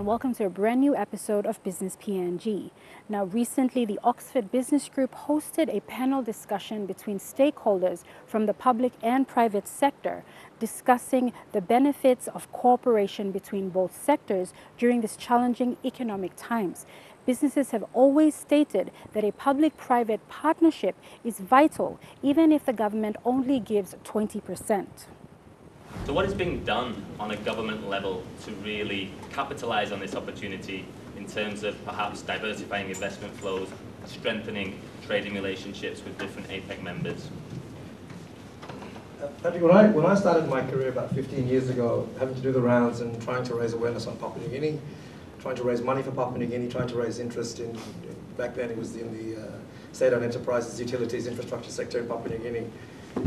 and welcome to a brand new episode of Business PNG. Now, recently, the Oxford Business Group hosted a panel discussion between stakeholders from the public and private sector discussing the benefits of cooperation between both sectors during this challenging economic times. Businesses have always stated that a public-private partnership is vital, even if the government only gives 20%. So what is being done on a government level to really capitalise on this opportunity in terms of perhaps diversifying investment flows, strengthening trading relationships with different APEC members? Patrick, when I started my career about 15 years ago, having to do the rounds and trying to raise awareness on Papua New Guinea, trying to raise money for Papua New Guinea, trying to raise interest in, back then it was in the state-owned enterprises, utilities, infrastructure sector in Papua New Guinea,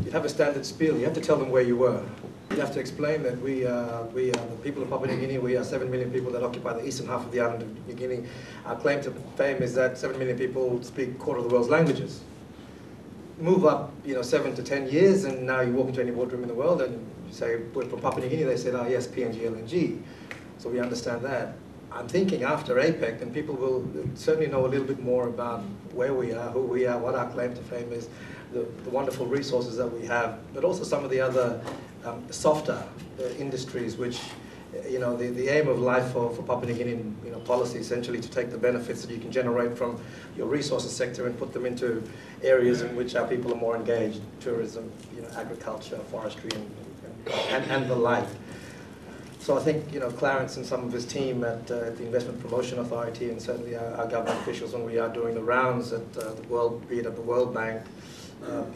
you'd have a standard spiel. You have to tell them where you were. You'd have to explain that we are the people of Papua New Guinea. We are 7 million people that occupy the eastern half of the island of New Guinea. Our claim to fame is that 7 million people speak a quarter of the world's languages. Move up, 7 to 10 years, and now you walk into any boardroom in the world and you say, we're from Papua New Guinea. They said, oh yes, PNG, LNG. So we understand that. I'm thinking after APEC, then people will certainly know a little bit more about where we are, who we are, what our claim to fame is, the wonderful resources that we have, but also some of the other softer industries, which, the aim of life for Papua New Guinea, policy essentially to take the benefits that you can generate from your resources sector and put them into areas in which our people are more engaged, tourism, agriculture, forestry, and the like. So I think, Clarence and some of his team at the Investment Promotion Authority, and certainly our government officials when we are doing the rounds at the World, be it at the World Bank,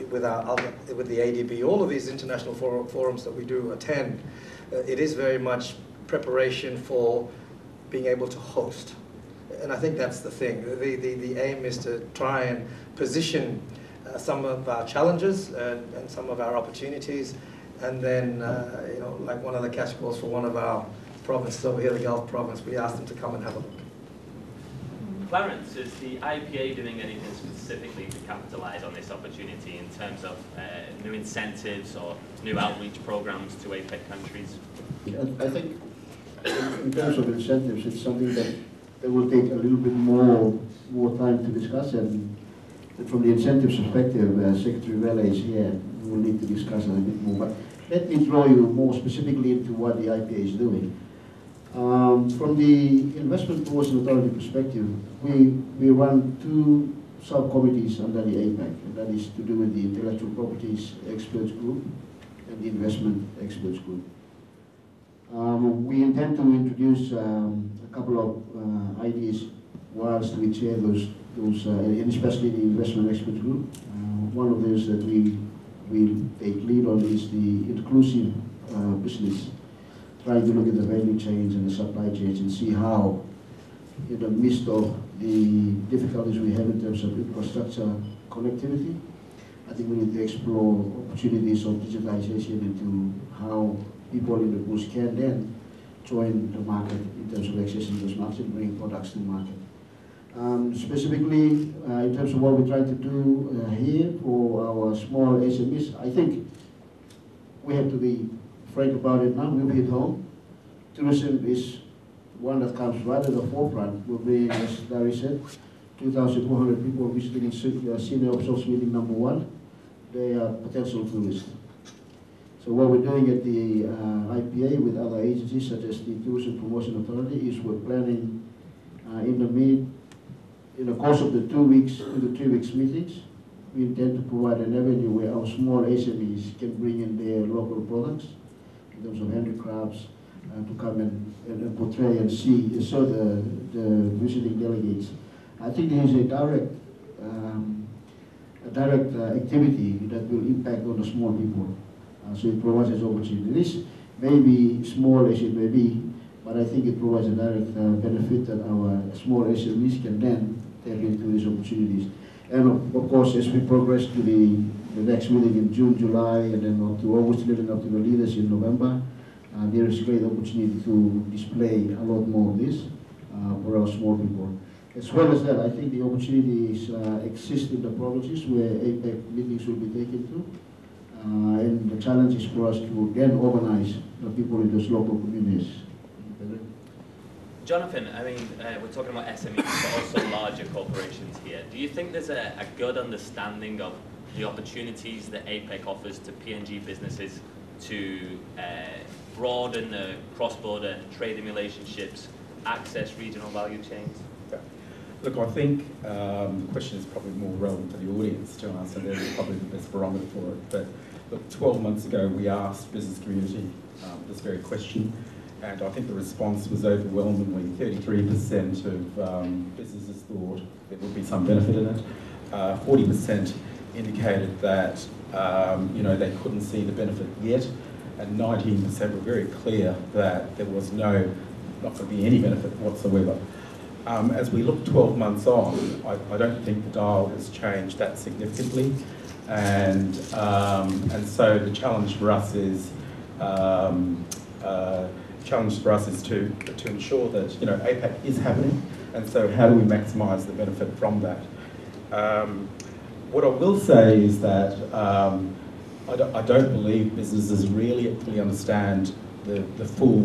with the ADB, all of these international forums that we do attend, it is very much preparation for being able to host. And I think that's the thing. The aim is to try and position some of our challenges and some of our opportunities, and then, like one of the cash calls for one of our provinces over here, the Gulf province, we asked them to come and have a look. Clarence, is the IPA doing anything specifically to capitalise on this opportunity in terms of new incentives or new outreach programs to APEC countries? I think in terms of incentives, it's something that will take a little bit more time to discuss, and from the incentives perspective, Secretary Vela is here, we will need to discuss a bit more. But let me draw you more specifically into what the IPA is doing. From the Investment Promotion Authority perspective, we run two subcommittees under the APEC, and that is to do with the Intellectual Properties Experts Group and the Investment Experts Group. We intend to introduce a couple of ideas whilst we chair those and especially the Investment Experts Group. One of those that we take lead on is the inclusive business, trying to look at the value chains and the supply chains and see how, in the midst of the difficulties we have in terms of infrastructure connectivity, I think we need to explore opportunities of digitization into how people in the bush can then join the market in terms of accessing those markets and bring products to market. Specifically, in terms of what we're trying to do here for our small SMEs, I think we have to be frank about it now. We've hit home. Tourism is one that comes right at the forefront. We'll be, as Larry said, 2,400 people visiting Senior Officials Meeting number 1. They are potential tourists. So what we're doing at the IPA with other agencies such as the Tourism Promotion Authority is we're planning in the course of the 2 weeks to the 3 weeks meetings, we intend to provide an avenue where our small SMEs can bring in their local products in terms of handicrafts to come and portray and show the visiting delegates. I think there is a direct activity that will impact on the small people. So it provides us opportunity. This may be small as it may be, but I think it provides a direct benefit that our small SMEs can then tap into these opportunities. And of course, as we progress to the next meeting in June, July, and then up to August, leading up to the leaders in November, there is great opportunity to display a lot more of this for our small people. As well as that, I think the opportunities exist in the provinces where APEC meetings will be taken to. And the challenge is for us to again organize the people in those local communities. Jonathan, I mean, we're talking about SMEs, but also larger corporations here. Do you think there's a good understanding of the opportunities that APEC offers to PNG businesses to broaden the cross-border trading relationships, access regional value chains? Yeah. Look, I think the question is probably more relevant to the audience to answer. They're probably the best barometer for it. But look, 12 months ago, we asked business community this very question. And I think the response was overwhelmingly 33% of businesses thought there would be some benefit in it. 40% indicated that they couldn't see the benefit yet, and 19% were very clear that there was not going to be any benefit whatsoever. As we look 12 months on, I don't think the dial has changed that significantly, and so the challenge for us is. To ensure that APEC is happening, and so how do we maximise the benefit from that? What I will say is that I don't believe businesses really fully understand the full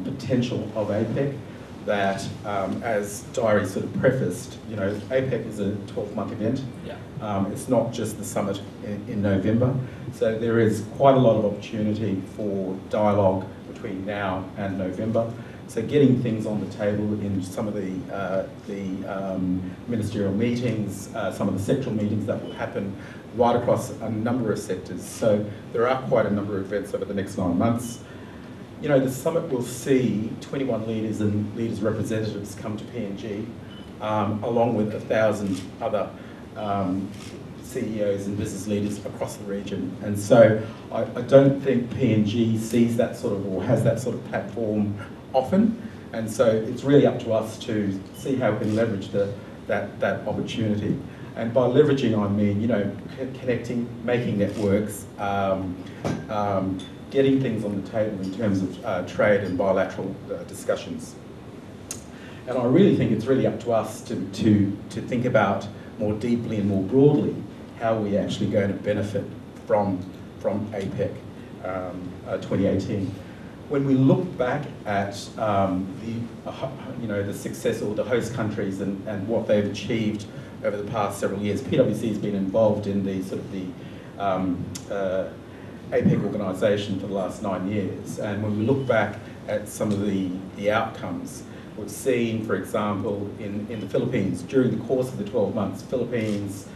potential of APEC. That, as Diary sort of prefaced, APEC is a 12-month event. Yeah. It's not just the summit in November, so there is quite a lot of opportunity for dialogue between now and November. So getting things on the table in some of the ministerial meetings, some of the sectoral meetings that will happen right across a number of sectors. So there are quite a number of events over the next 9 months. The summit will see 21 leaders and leaders representatives come to PNG, along with 1,000 other CEOs and business leaders across the region. And so I don't think PNG sees that sort of, or has that sort of platform often. And so it's really up to us to see how we can leverage that opportunity. And by leveraging, I mean, connecting, making networks, getting things on the table in terms of trade and bilateral discussions. And I really think it's really up to us to think about more deeply and more broadly how we're actually going to benefit from APEC 2018. When we look back at the success or the host countries and what they've achieved over the past several years, PwC has been involved in the sort of the APEC organisation for the last 9 years. And when we look back at some of the outcomes, we've seen, for example, in the Philippines, during the course of the 12 months, Philippines,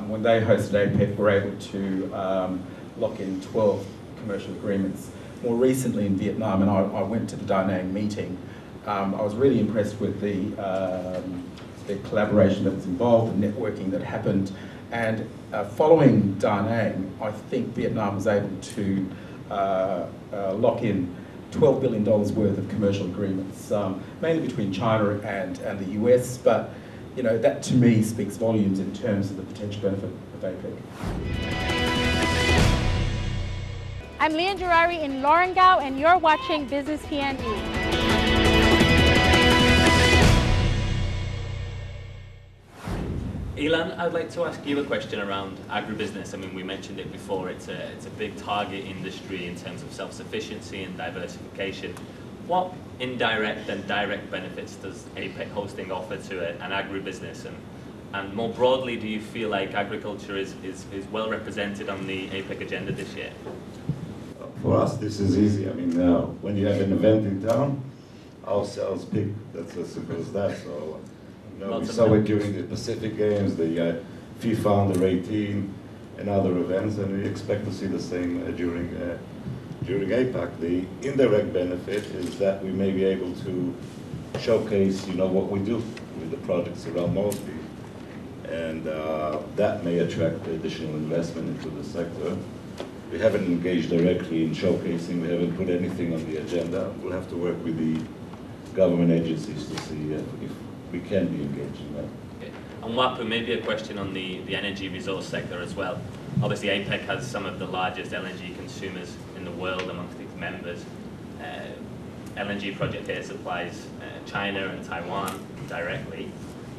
when they hosted APEC, were able to lock in 12 commercial agreements. More recently in Vietnam, and I went to the Da Nang meeting, I was really impressed with the collaboration that was involved, the networking that happened. And following Da Nang, I think Vietnam was able to lock in $12 billion worth of commercial agreements, mainly between China and the US. But that to me speaks volumes in terms of the potential benefit of APEC. I'm Leanne Jurari in Lorengau, and you're watching Business PNG. Ilan, I'd like to ask you a question around agribusiness. I mean, we mentioned it before, it's a big target industry in terms of self-sufficiency and diversification. What indirect and direct benefits does APEC hosting offer to an agribusiness? And more broadly, do you feel like agriculture is well represented on the APEC agenda this year? For us, this is easy. I mean, when you have an event in town, our sales peak. That's as simple as that. So, we saw it during the Pacific Games, the FIFA Under 18, and other events, and we expect to see the same during APEC. The indirect benefit is that we may be able to showcase, what we do with the projects around Mosby, and that may attract additional investment into the sector. We haven't engaged directly in showcasing. We haven't put anything on the agenda. We'll have to work with the government agencies to see if we can be engaged in that. Okay. And Wapu, maybe a question on the energy resource sector as well. Obviously, APEC has some of the largest LNG consumers in the world amongst its members. LNG project here supplies China and Taiwan directly.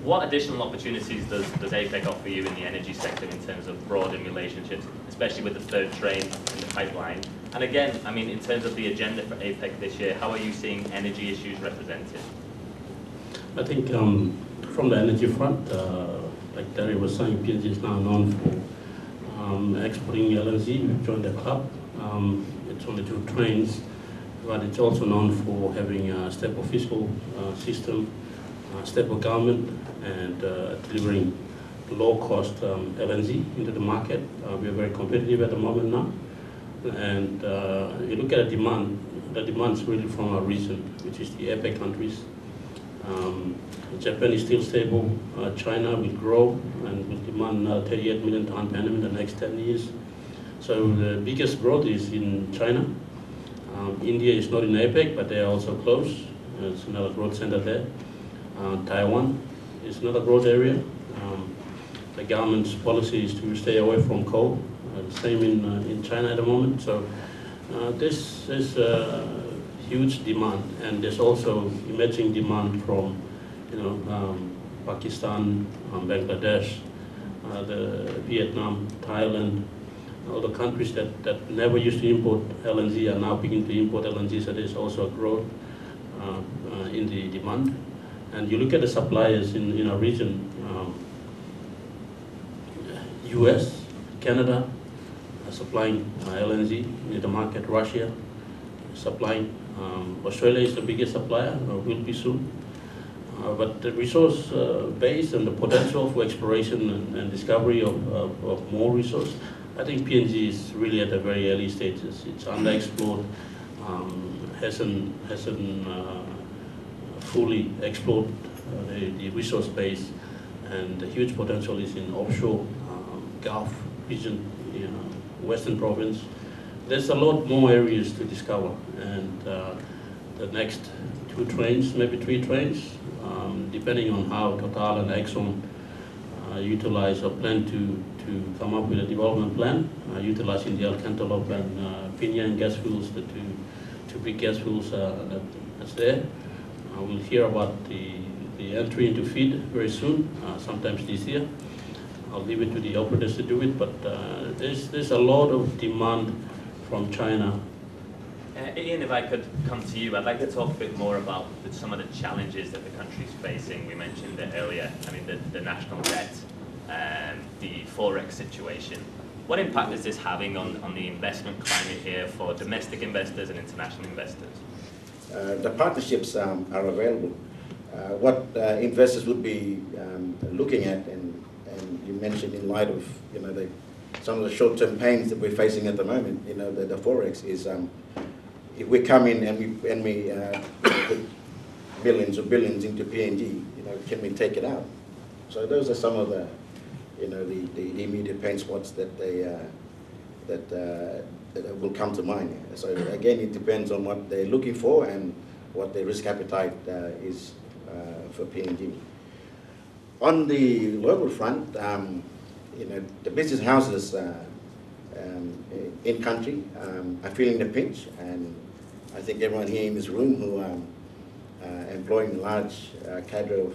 What additional opportunities does APEC offer you in the energy sector in terms of broadening relationships, especially with the third train in the pipeline? And again, I mean, in terms of the agenda for APEC this year, how are you seeing energy issues represented? I think from the energy front, like Terry was saying, PNG is now known for exporting LNG. We've joined the club. It's only 2 trains, but it's also known for having a stable fiscal system, stable government, and delivering low-cost LNG into the market. We are very competitive at the moment now. And you look at the demand is really from our region, which is the APEC countries. Japan is still stable. China will grow and will demand 38 million tonne per annum in the next 10 years. So the biggest growth is in China. India is not in APEC, but they are also close. It's another growth center there. Taiwan is another growth area. The government's policy is to stay away from coal. Same in China at the moment. So this is a huge demand, and there's also emerging demand from, Pakistan, Bangladesh, the Vietnam, Thailand, all the countries that never used to import LNG are now beginning to import LNG. So there's also a growth in the demand. And you look at the suppliers in our region, US, Canada, supplying LNG in the market, Russia supplying, Australia is the biggest supplier, will be soon. But the resource base and the potential for exploration and discovery of more resource, I think PNG is really at the very early stages. It's underexplored, hasn't fully explored the resource base, and the huge potential is in offshore Gulf region, Western Province. There's a lot more areas to discover, and the next 2 trains, maybe 3 trains, depending on how Total and Exxon utilize or plan to come up with a development plan, utilizing the Cantaloupe and Pinyan gas fields, the two big gas fields that's there. We'll hear about the entry into FEED very soon, sometimes this year. I'll leave it to the operators to do it, but there's a lot of demand from China. Ian, if I could come to you, I'd like to talk a bit more about some of the challenges that the country's facing. We mentioned it earlier, the national debt, the Forex situation. What impact is this having on the investment climate here for domestic investors and international investors? The partnerships are available. What investors would be looking at, and you mentioned in light of some of the short-term pains that we're facing at the moment, the Forex is, if we come in and we put millions or billions into PNG, can we take it out? So those are some of the the immediate pain spots that that will come to mind. So again, it depends on what they're looking for and what their risk appetite is for PNG. On the local front, the business houses in country are feeling the pinch, and I think everyone here in this room who are employing a large cadre of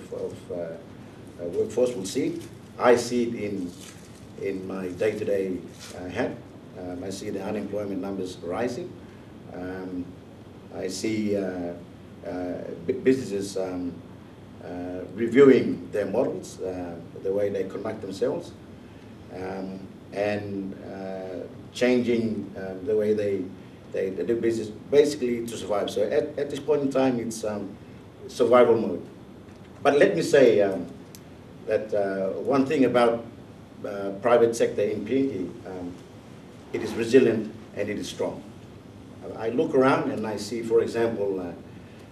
workforce will see it. I see it in my day-to-day hat. I see the unemployment numbers rising. I see businesses reviewing their models, the way they conduct themselves, and changing the way they do business, basically to survive. So at this point in time, it's survival mode. But let me say that one thing about private sector in PNG, it is resilient and it is strong. I look around and I see, for example,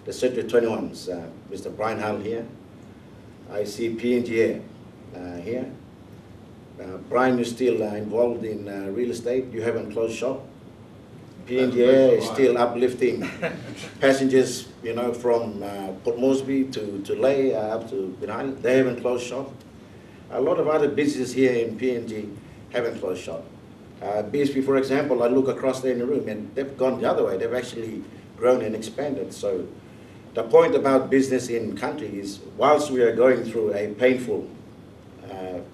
the Sector 21s, Mr. Brian Hull here. I see PNG here. Brian, you're still involved in real estate. You haven't closed shop. PNG is still uplifting passengers, from Port Moresby to Lae up to Penang. They haven't closed shop. A lot of other businesses here in PNG haven't closed shop. BSP, for example, I look across there in the room and they've gone the other way. They've actually grown and expanded. So the point about business in country is, whilst we are going through a painful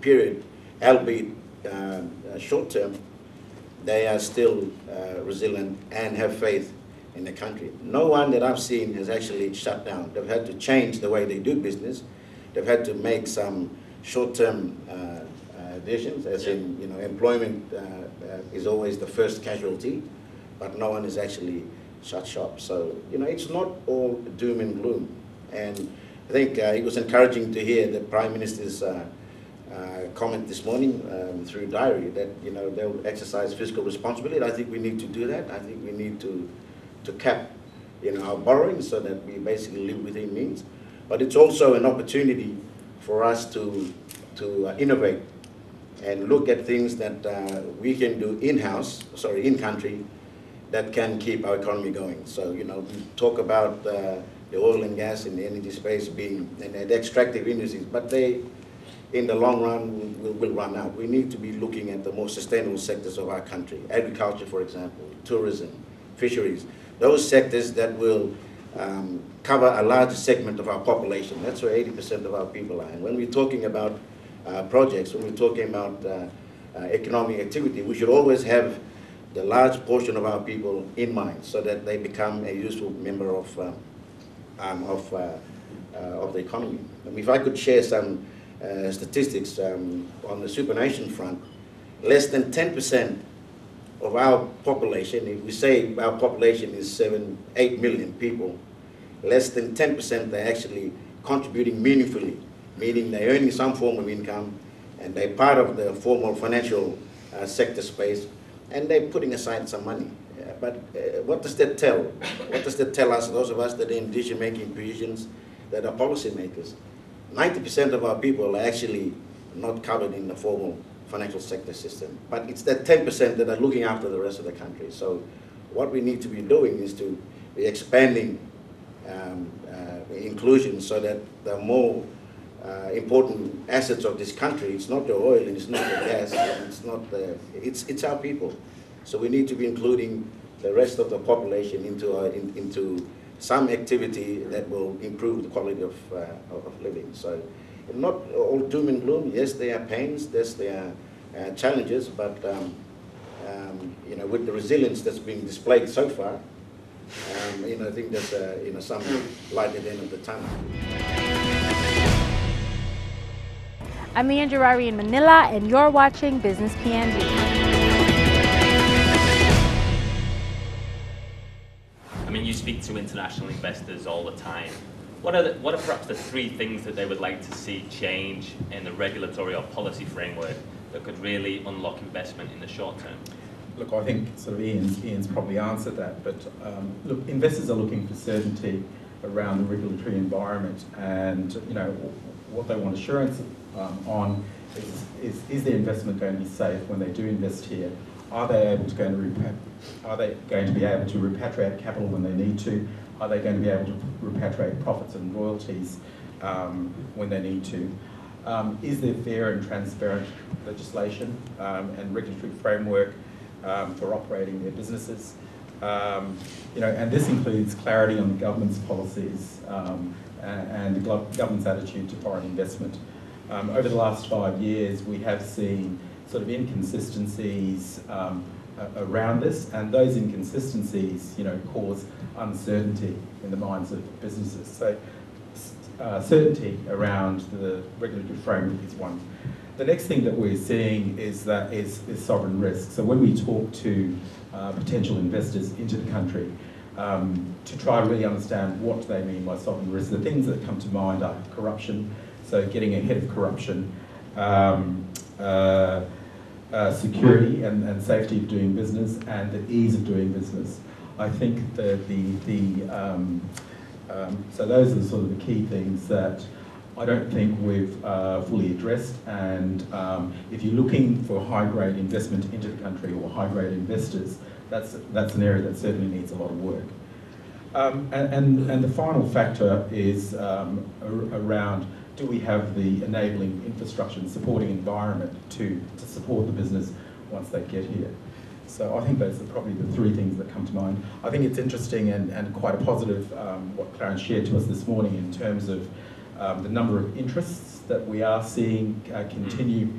period, albeit short term, they are still resilient and have faith in the country. No one that I've seen has actually shut down. They've had to change the way they do business. They've had to make some short-term additions, as in, you know, employment is always the first casualty, but no one has actually shut shop. So, you know, it's not all doom and gloom. And I think it was encouraging to hear the Prime Minister's comment this morning through diary that, you know, they'll exercise fiscal responsibility. I think we need to do that. I think we need to cap, you know, our borrowing so that we basically live within means. But it's also an opportunity for us to innovate and look at things that we can do in country, that can keep our economy going. So, you know, we talk about the oil and gas and the energy space being and the extractive industries, but they, in the long run, will run out. We need to be looking at the more sustainable sectors of our country. Agriculture, for example, tourism, fisheries, those sectors that will cover a large segment of our population. That's where 80% of our people are. And when we're talking about projects, when we're talking about economic activity, we should always have the large portion of our people in mind so that they become a useful member of the economy. If I could share some statistics on the supernation front, less than 10% of our population, if we say our population is 7-8 million people, less than 10% they're actually contributing meaningfully, meaning they're earning some form of income and they're part of the formal financial sector space, and they're putting aside some money. But what does that tell? What does that tell us, those of us that are in decision-making positions, that are policymakers? 90% of our people are actually not covered in the formal financial sector system. But it's that 10% that are looking after the rest of the country. So what we need to be doing is to be expanding inclusion so that the more important assets of this country, it's not the oil and it's not the gas, it's our people. So we need to be including the rest of the population into some activity that will improve the quality of living. So not all doom and gloom. Yes, there are pains, yes, there are challenges, but you know, with the resilience that's been displayed so far, you know, I think there's you know, some light at the end of the tunnel. I'm Leanne Girari in Manila, and you're watching Business PNG. I mean, you speak to international investors all the time. What are perhaps the three things that they would like to see change in the regulatory or policy framework that could really unlock investment in the short term? Look, I think sort of Ian's probably answered that, but look, investors are looking for certainty around the regulatory environment, and you know, what they want assurance on is their investment going to be safe when they do invest here? Are they able to be able to repatriate capital when they need to? Are they going to be able to repatriate profits and royalties when they need to? Is there fair and transparent legislation and regulatory framework for operating their businesses? You know, and this includes clarity on the government's policies and the government's attitude to foreign investment. Over the last 5 years, we have seen sort of inconsistencies around this, and those inconsistencies, you know, cause uncertainty in the minds of businesses. So certainty around the regulatory framework is one. The next thing that we're seeing is sovereign risk. So when we talk to potential investors into the country, to try to really understand what they mean by sovereign risk, the things that come to mind are corruption, so getting ahead of corruption, security and safety of doing business, and the ease of doing business. I think that so those are sort of the key things that I don't think we've fully addressed, and if you're looking for high-grade investment into the country or high-grade investors, that's an area that certainly needs a lot of work. And the final factor is around, do we have the enabling infrastructure and supporting environment to support the business once they get here? So I think those are probably the three things that come to mind. I think it's interesting and quite a positive what Clarence shared to us this morning in terms of the number of interests that we are seeing continue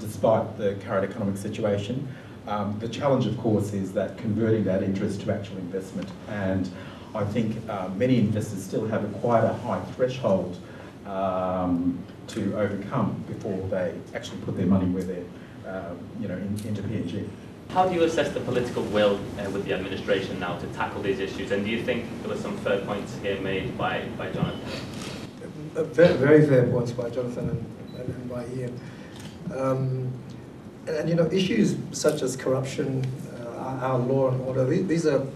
despite the current economic situation. The challenge, of course, is that converting that interest to actual investment, and I think many investors still have quite a high threshold to overcome before they actually put their money where they're, into PNG. How do you assess the political will with the administration now to tackle these issues? And do you think there were some fair points here made by Jonathan? Very, very fair points by Jonathan and by Ian. And issues such as corruption, our law and order, these are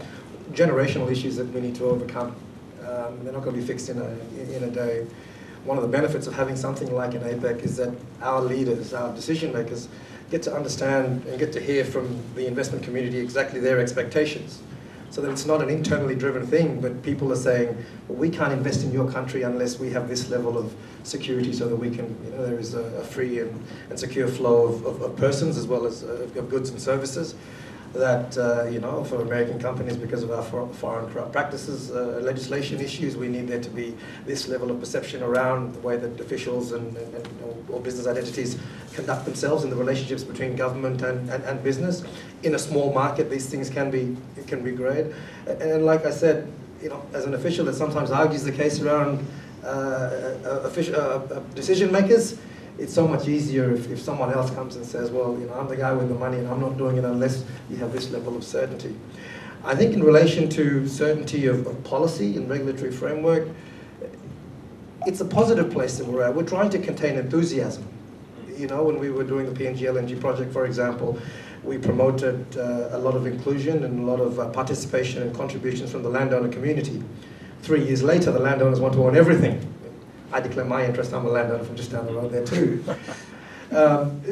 generational issues that we need to overcome. They're not going to be fixed in a day. One of the benefits of having something like an APEC is that our leaders, our decision makers, get to understand and get to hear from the investment community exactly their expectations. So that it's not an internally driven thing, but people are saying, well, we can't invest in your country unless we have this level of security so that we can, there is a free and secure flow of persons as well as of goods and services. That, for American companies, because of our foreign corrupt practices, legislation issues, we need there to be this level of perception around the way that officials or business entities conduct themselves in the relationships between government and business. In a small market, these things can be great. And like I said, as an official that sometimes argues the case around decision makers, it's so much easier if someone else comes and says, well, I'm the guy with the money and I'm not doing it unless you have this level of certainty. I think in relation to certainty of policy and regulatory framework, it's a positive place that we're at. We're trying to contain enthusiasm. When we were doing the PNG LNG project, for example, we promoted a lot of inclusion and a lot of participation and contributions from the landowner community. 3 years later, the landowners want to own everything. I declare my interest, I'm a landowner from just down the road there too.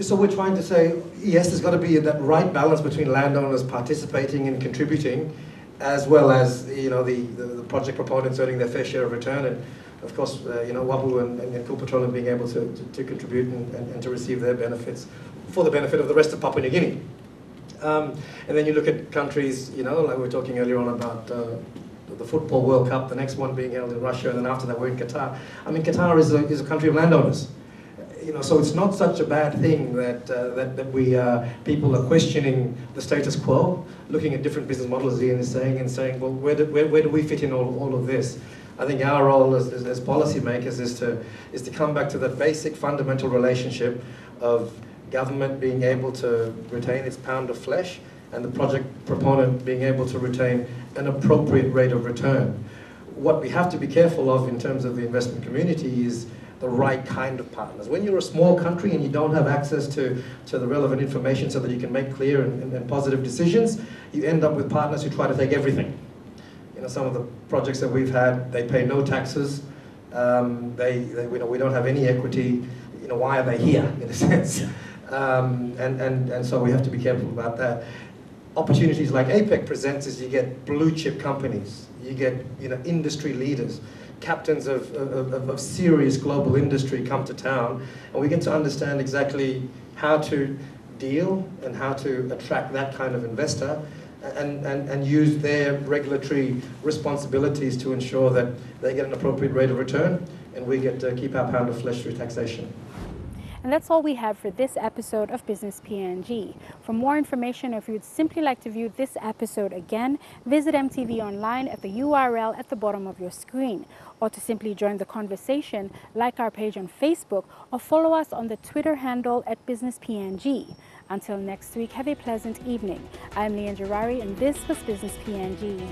So we're trying to say, yes, there's got to be that right balance between landowners participating and contributing, as well as the project proponents earning their fair share of return, and of course, Wapu and Cool Petroleum being able to contribute and to receive their benefits for the benefit of the rest of Papua New Guinea. And then you look at countries, like we were talking earlier on about the Football World Cup, the next one being held in Russia, and then after that we're in Qatar. I mean, Qatar is a country of landowners. So it's not such a bad thing that people are questioning the status quo, looking at different business models, as Ian is saying, and saying, well, where do we fit in all of this? I think our role as policymakers is to come back to that basic fundamental relationship of government being able to retain its pound of flesh and the project proponent being able to retain an appropriate rate of return. What we have to be careful of in terms of the investment community is the right kind of partners. When you're a small country and you don't have access to the relevant information so that you can make clear and positive decisions, you end up with partners who try to take everything. Some of the projects that we've had, they pay no taxes, we don't have any equity, why are they here, in a sense? And so we have to be careful about that. Opportunities like APEC presents is you get blue chip companies, you get industry leaders, captains of serious global industry come to town, and we get to understand exactly how to deal and how to attract that kind of investor and use their regulatory responsibilities to ensure that they get an appropriate rate of return and we get to keep our pound of flesh through taxation. And that's all we have for this episode of Business PNG. For more information, if you'd simply like to view this episode again, visit EMTV online at the URL at the bottom of your screen. Or to simply join the conversation, like our page on Facebook or follow us on the Twitter handle at Business PNG. Until next week, have a pleasant evening. I'm Leanne Gerari and this was Business PNG.